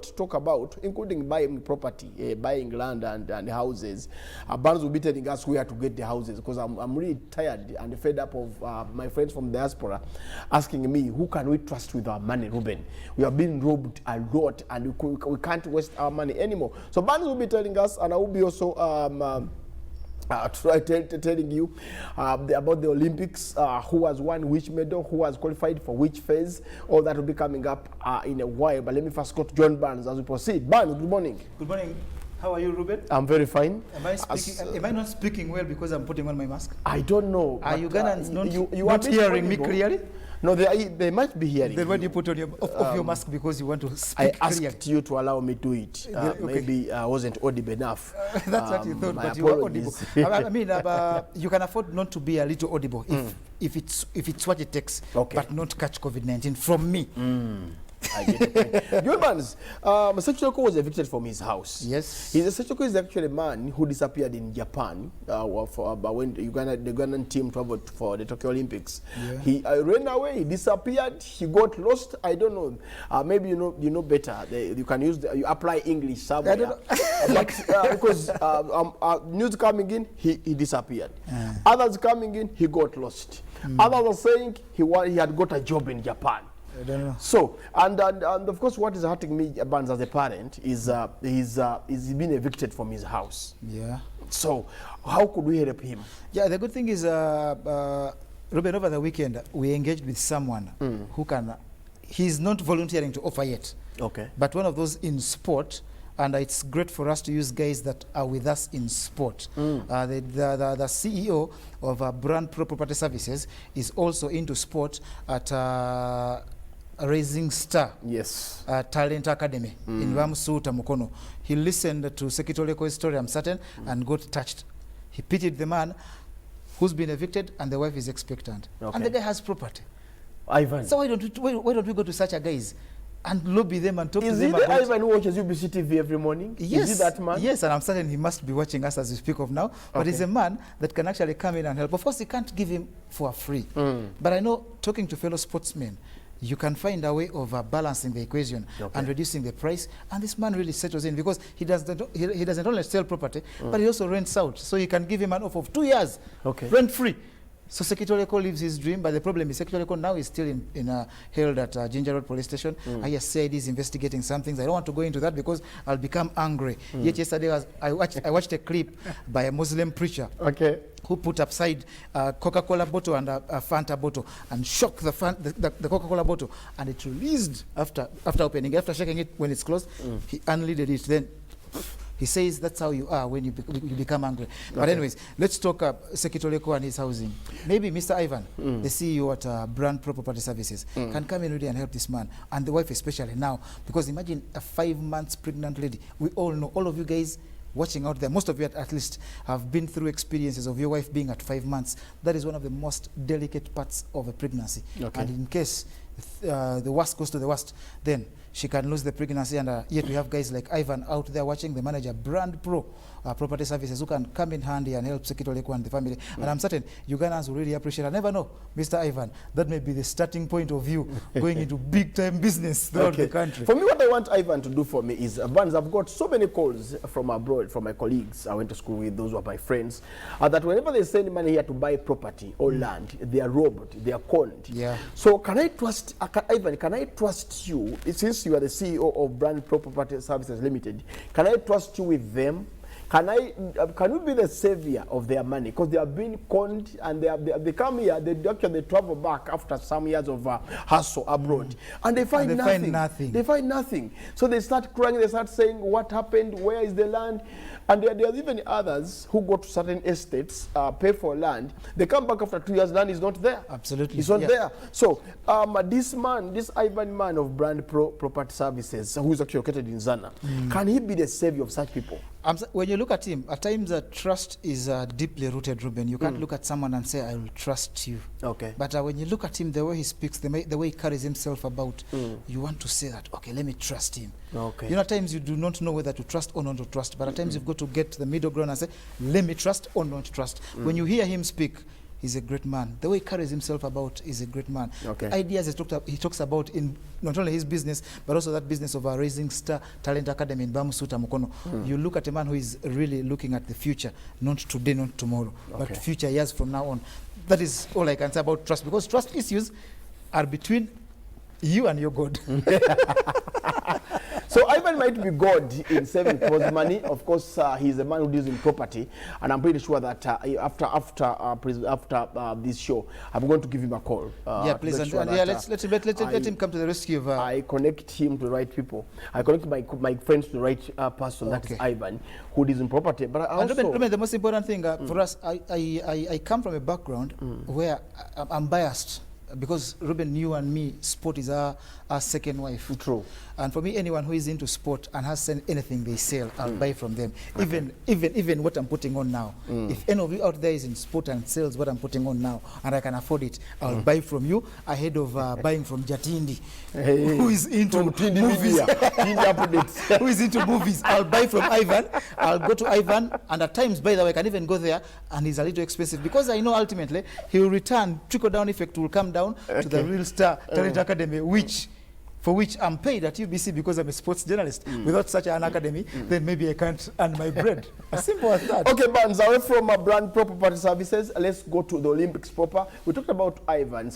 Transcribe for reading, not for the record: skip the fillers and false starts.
to talk about, including buying property, buying land and houses. Barnes will be telling us where to get the houses, because I'm really tired and fed up of my friends from diaspora asking me, who can we trust with our money, Ruben? We have been robbed a lot and we can't waste our money anymore. So Barnes will be telling us, and I will be also telling you about the Olympics, who has won which medal, who has qualified for which phase. All that will be coming up in a while. But let me first go to John Barnes as we proceed. Barnes, good morning. Good morning. How are you, Ruben? I'm very fine. Am I not speaking well because I'm putting on my mask? I don't know. Are Ugandans not hearing me clearly? No, they might be hearing. Then when you put on your mask because you want to speak I asked you to allow me to do it. Okay. Maybe I wasn't audible enough. That's what you thought, but you were audible. I mean, you can afford not to be a little audible if it's what it takes, but not catch COVID-19 from me. I get it. Your man's Sechoko was evicted from his house. Yes. Sechoko is actually a man who disappeared in Japan when the Ugandan team traveled for the Tokyo Olympics. Yeah. He ran away, he disappeared, he got lost. I don't know. Maybe you know better. You can use you apply English somewhere. I don't know. But because news coming in, he disappeared. Others coming in, he got lost. Others are saying he had got a job in Japan. I don't know. So, and of course, what is hurting me, Barnes, as a parent, is he's been evicted from his house. Yeah. So, how could we help him? Yeah, the good thing is, Ruben, over the weekend, we engaged with someone who can, he's not volunteering to offer yet. Okay. But one of those in sport, and it's great for us to use guys that are with us in sport. The CEO of Brandpro Property Services is also into sport at Raising Star Talent Academy in Wamusuta Mukono. He listened to Sekitoleko's story, I'm certain, and got touched. He pitied the man who's been evicted and the wife is expectant. Okay. And the guy has property. Ivan. So why don't we go to such a guys and lobby them and talk to them? Is he the Ivan who watches UBC TV every morning? Yes. Is he that man? Yes, and I'm certain he must be watching us as we speak of now. But he's a man that can actually come in and help. Of course, he can't give him for free. But I know, talking to fellow sportsmen, you can find a way of balancing the equation and reducing the price. And this man really settles in because he doesn't only sell property, but he also rents out. So you can give him an offer of 2 years, rent-free. So Sekitoleko lives his dream, but the problem is Sekitoleko now is still held at Ginger Road Police Station. I said he's investigating some things. I don't want to go into that because I'll become angry. Yet yesterday I watched a clip by a Muslim preacher who put upside a Coca-Cola bottle and a Fanta bottle and shocked the Coca-Cola bottle, and it released after opening. After shaking it when it's closed, he unlidded it. Then he says that's how you are when you become angry. But anyways, let's talk Sekitoleko and his housing. Maybe Mr. Ivan, the CEO at Brandpro Property Services, can come in really and help this man, and the wife especially now. Because imagine a 5 months pregnant lady. We all know, all of you guys watching out there, most of you at least have been through experiences of your wife being at 5 months. That is one of the most delicate parts of a pregnancy. And in case the worst goes to the worst, then she can lose the pregnancy, and yet we have guys like Ivan out there watching, the manager, Brandpro Property Services, who can come in handy and help Sekitoleko and the family. And I'm certain Ugandans will really appreciate it. I never know, Mr. Ivan, that may be the starting point of you going into big-time business throughout the country. For me, what I want Ivan to do for me is, Barnes, I've got so many calls from abroad, from my colleagues. I went to school with, those who are my friends, that whenever they send money here to buy property or land, they are robbed, they are conned. Yeah. So can I trust, Ivan, can I trust you, since you are the CEO of Brandpro Property Services Limited, can I trust you with them? Can you be the savior of their money? Because they have been conned, and they come here, they travel back after some years of hustle abroad, and they find nothing. They find nothing. So they start crying, they start saying, what happened, where is the land? And there are even others who go to certain estates, pay for land. They come back after 2 years, land is not there. Absolutely. It's not there. So this Ivan man of Brandpro Property Services, who is actually located in Zana, can he be the savior of such people? When you look at him, at times trust is deeply rooted, Ruben. You can't look at someone and say, I will trust you. Okay. But when you look at him, the way he speaks, the way he carries himself about, you want to say that, okay, let me trust him. Okay. You know, at times you do not know whether to trust or not to trust, but at times you've got to get to the middle ground and say, let me trust or not trust. When you hear him speak, is a great man. The way he carries himself about is a great man. Okay. Ideas he talks about in not only his business, but also that business of a Rising Star Talent Academy in Bamusuta Mukono. You look at a man who is really looking at the future, not today, not tomorrow, but future years from now on. That is all I can say about trust, because trust issues are between you and your God. So Ivan might be God in saving people's money. Of course, he's a man who deals in property, and I'm pretty sure that after this show, I'm going to give him a call. Yeah, please, let him come to the rescue of. I connect him to the right people. I connect my friends to the right person. That is Ivan, who deals in property. But I also, the most important thing for us, I come from a background where I'm biased. Because Ruben, you and me, sport is our second wife. True. And for me, anyone who is into sport and has anything they sell, I'll buy from them. Even what I'm putting on now. If any of you out there is in sport and sells what I'm putting on now, and I can afford it, I'll buy from you ahead of buying from Jatindi, who is into movies. Who is into movies. I'll buy from Ivan. I'll go to Ivan, and at times, by the way, I can even go there, and he's a little expensive, because I know ultimately he will return, trickle-down effect will come down to the Real Star Talent Academy, for which I'm paid at UBC because I'm a sports journalist. Without such an academy, then maybe I can't earn my bread. As simple as that. Okay, Barnes, away from Brandpro Property Services, let's go to the Olympics proper. We talked about Ivan,